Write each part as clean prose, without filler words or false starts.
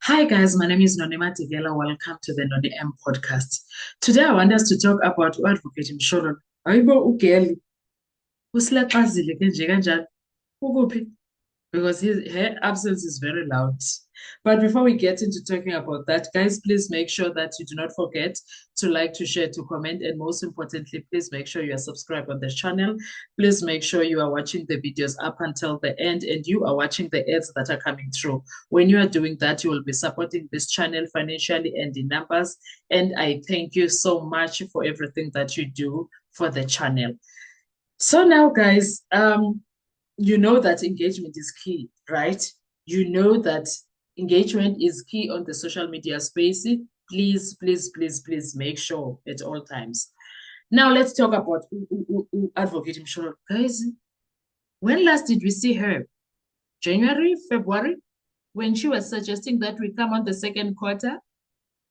Hi guys, my name is Nonema Tigela. Welcome to the Noni M podcast. Today I want us to talk about u-Advocate Msholo. Ayibo ugeli usilexazile ke nje kanjani? Ukuphi? Because her absence is very loud. But before we get into talking about that, guys, please make sure that you do not forget to like, to share, to comment, and most importantly, please make sure you are subscribed on the channel. Please make sure you are watching the videos up until the end and you are watching the ads that are coming through. When you are doing that, you will be supporting this channel financially and in numbers. And I thank you so much for everything that you do for the channel. So now, guys, you know that engagement is key, right? You know that engagement is key on the social media space. Please, please, please, please make sure at all times. Now let's talk about Advocate Msholo. Guys, when last did we see her? January, February? When she was suggesting that we come on the second quarter?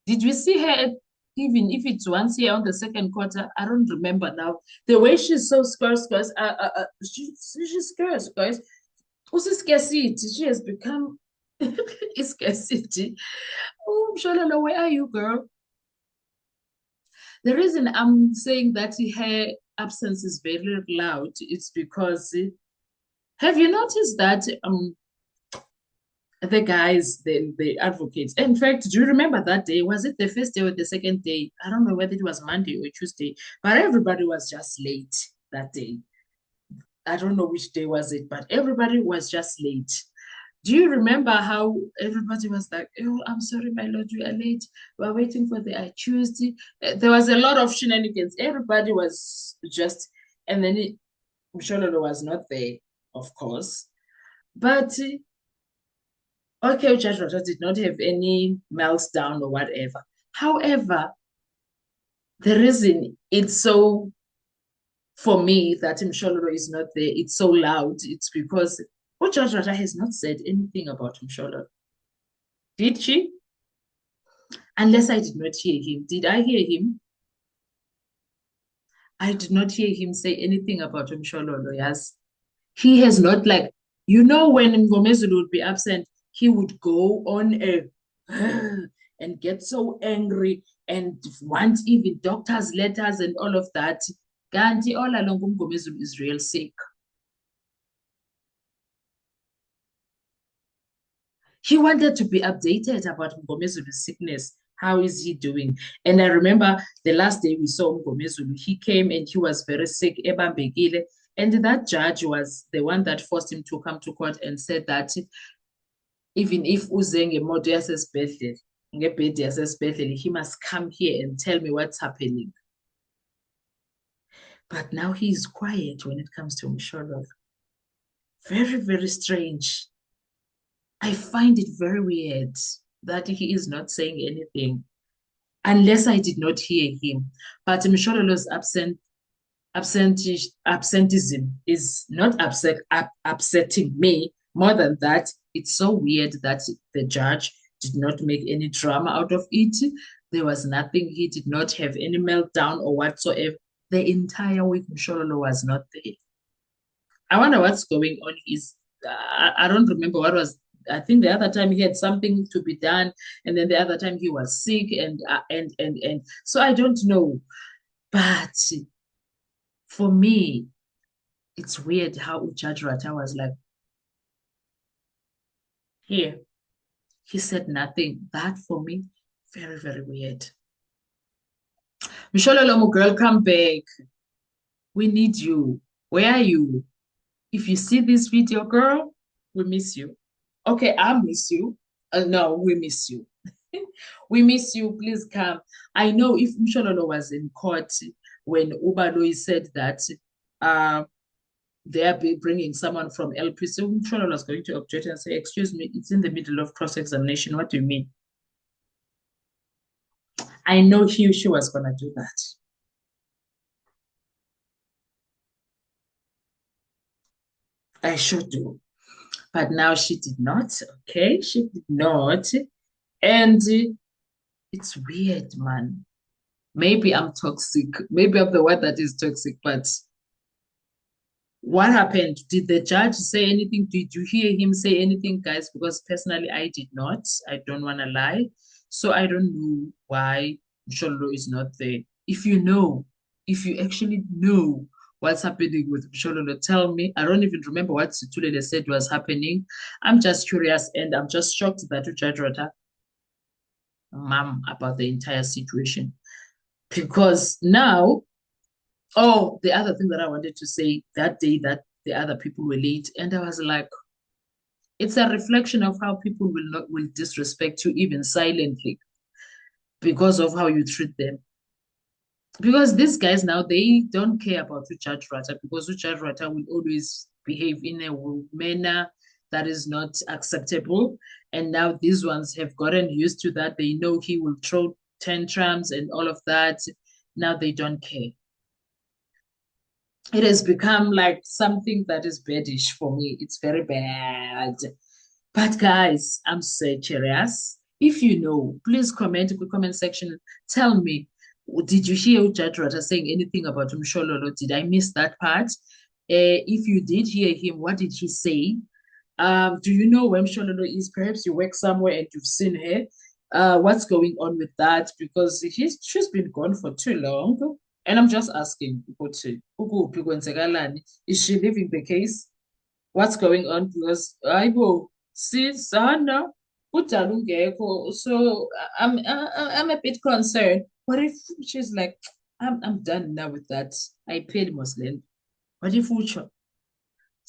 Did we see her even if it's once here on the second quarter? I don't remember now. The way she's so scarce, guys. She's scarce, guys. Who's scarcity? She has become scarcity. Oh, Shalala, where are you, girl? The reason I'm saying that her absence is very loud is because have you noticed that the guys, the advocates. In fact, do you remember that day? Was it the first day or the second day? I don't know whether it was Monday or Tuesday, but everybody was just late that day. I don't know which day was it, but everybody was just late. Do you remember how everybody was like, "Oh, I'm sorry, my lord, you are late. We're waiting for the Tuesday." There was a lot of shenanigans. Everybody was just, and then Mshololo was not there, of course. But okay, Judge Roger did not have any meltdown or whatever. However, the reason it's so, for me, that Mshololo is not there, it's so loud, it's because Judge Roger has not said anything about Mshololo. Did she? Unless I did not hear him. Did I hear him? I did not hear him say anything about Mshololo, yes. He has not, like, when Ngomezulu would be absent, he would go on a and get so angry and want even doctors' letters and all of that. Ganti all along Ngomezulu is real sick. He wanted to be updated about Ngomezulu's sickness. How is he doing? And I remember the last day we saw Ngomezulu, he came and he was very sick, ebambekile. And that judge was the one that forced him to come to court and said that even if uze ngemoto yasesibhedlela, ngebhedi yasesibhedlela, he must come here and tell me what's happening. But now he's quiet when it comes to Mshololo. Very, very strange. I find it very weird that he is not saying anything, unless I did not hear him. But Mshololo's absenteeism is not upsetting me. More than that, it's so weird that the judge did not make any drama out of it. There was nothing. He did not have any meltdown or whatsoever. The entire week, Mshololo was not there. I wonder what's going on. I don't remember what was. I think the other time he had something to be done, and then the other time he was sick, and so I don't know. But for me, it's weird how Judge Rata was like, here, he said nothing. That for me, very, very weird. Michelle Lomo, girl, come back. We need you. Where are you? If you see this video, girl, we miss you. Okay, I miss you. No, we miss you. We miss you. Please come. I know if Mshololo was in court when Ubaloyi said that they are bringing someone from LPC, Mshololo was going to object and say, excuse me, it's in the middle of cross-examination. What do you mean? I know she was going to do that. I should do. But now she did not. Okay, she did not. And it's weird, man. Maybe I'm toxic. Maybe I'm the one that is toxic, but What happened? Did the judge say anything? Did you hear him say anything, guys? Because personally, I did not. I don't want to lie. So I don't know why Mshololo is not there. If you know, if you actually know what's happening with Mshololo, tell me. I don't even remember what Situlele said was happening. I'm just curious and I'm just shocked that Judge Rota mum about the entire situation. Because now, oh, the other thing that I wanted to say that day that the other people were late, and I was like, it's a reflection of how people will disrespect you even silently because of how you treat them. Because these guys now they don't care about Judge Rata because Judge Rata will always behave in a manner that is not acceptable. And now these ones have gotten used to that. They know he will throw tantrums and all of that. Now they don't care. It has become like something that is badish for me. It's very bad. But guys, I'm so curious. If you know, please comment in the comment section. Tell me, did you hear Judge Rata saying anything about Mshololo? Did I miss that part? If you did hear him, what did he say? Do you know where Mshololo is? Perhaps you work somewhere and you've seen her. What's going on with that? Because she's been gone for too long. And I'm just asking, is she living the case? What's going on? Because I go see Sana, so I'm a bit concerned. What if she's like, I'm done now with that. I paid Muslim. What if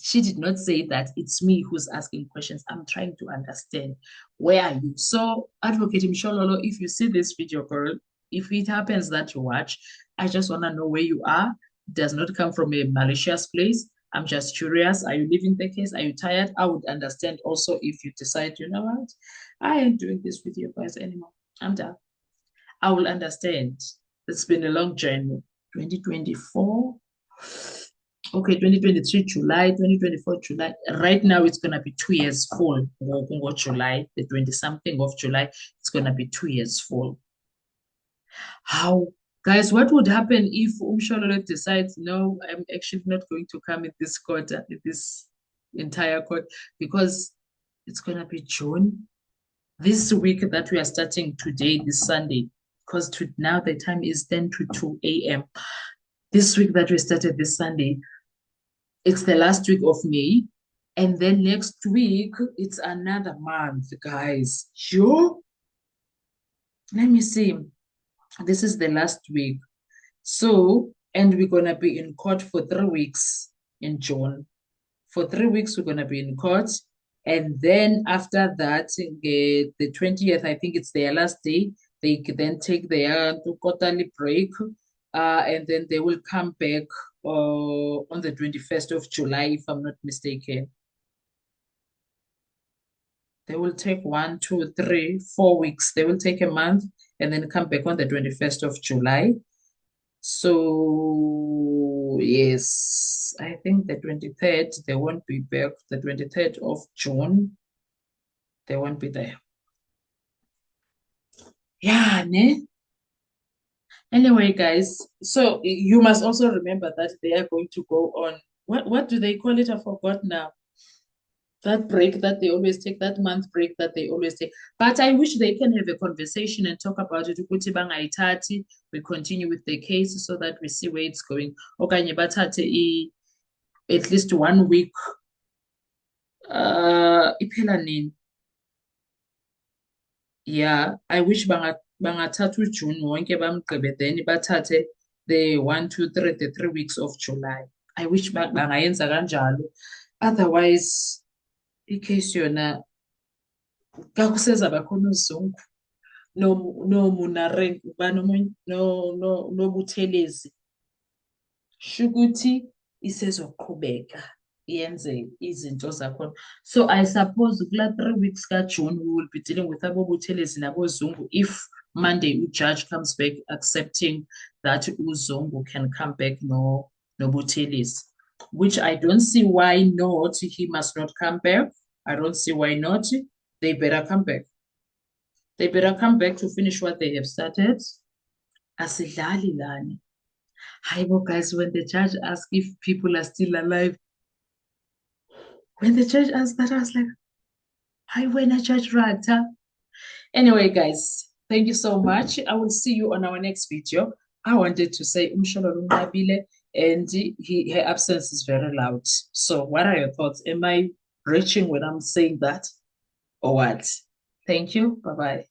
she did not say that it's me who's asking questions. I'm trying to understand. Where are you? So, Advocate Mshololo, if you see this video, girl, if it happens that you watch, I just want to know where you are. It does not come from a malicious place. I'm just curious. Are you leaving the case? Are you tired? I would understand also if you decide, you know what? I ain't doing this with you guys anymore. I'm done. I will understand. It's been a long journey. 2024. Okay, 2023 July, 2024 July. Right now, it's gonna be 2 years full. July, the 20 something of July, it's gonna be 2 years full. How, guys? What would happen if Mshololo decides, no, I'm actually not going to come in this quarter, in this entire court, because it's gonna be June this week that we are starting today, this Sunday, because now the time is 10 to 2 a.m. This week that we started this Sunday, it's the last week of May. And then next week, it's another month, guys. Sure? Let me see. This is the last week. So, and we're going to be in court for 3 weeks in June. For 3 weeks, we're going to be in court. And then after that, the 20th, I think it's their last day. They then take their quarterly break. And then they will come back on the 21st of July, if I'm not mistaken. They will take 1, 2, 3, 4 weeks. They will take a month and then come back on the 21st of July. So, yes, I think the 23rd, they won't be back. The 23rd of June, they won't be there. Yeah, ne? Anyway, guys, so you must also remember that they are going to go on, what do they call it? I forgot now. That break that they always take, that month break that they always take. But I wish they can have a conversation and talk about it. We continue with the case so that we see where it's going. At least 1 week. Iphela nini? Yeah, I wish bangathatha uJune wonke bamgqibe then bathathe the 1, 2, 3, the 3 weeks of July. I wish bangayenza kanjalo. Otherwise, icase yona kakusezaba khona uZungu noMunareng noButhelezi shukuthi isezoqhubeka yenze izinto zakhona. So I suppose kula 3 weeks kaJune we will be dealing with aboButhelezi naboZungu if Monday judge comes back accepting that uZungu can come back no Buthelezi, which I don't see why not. He must not come back. I don't see why not. They better come back. They better come back to finish what they have started. Asidlali lani. Hi, guys, when the judge asks if people are still alive, When the judge asked that, I was like, I win a judge Rata. Anyway, guys, thank you so much. I will see you on our next video. I wanted to say Umsholo Nabile, and her absence is very loud. So, what are your thoughts? Am I reaching when I'm saying that, or what? Thank you. Bye bye.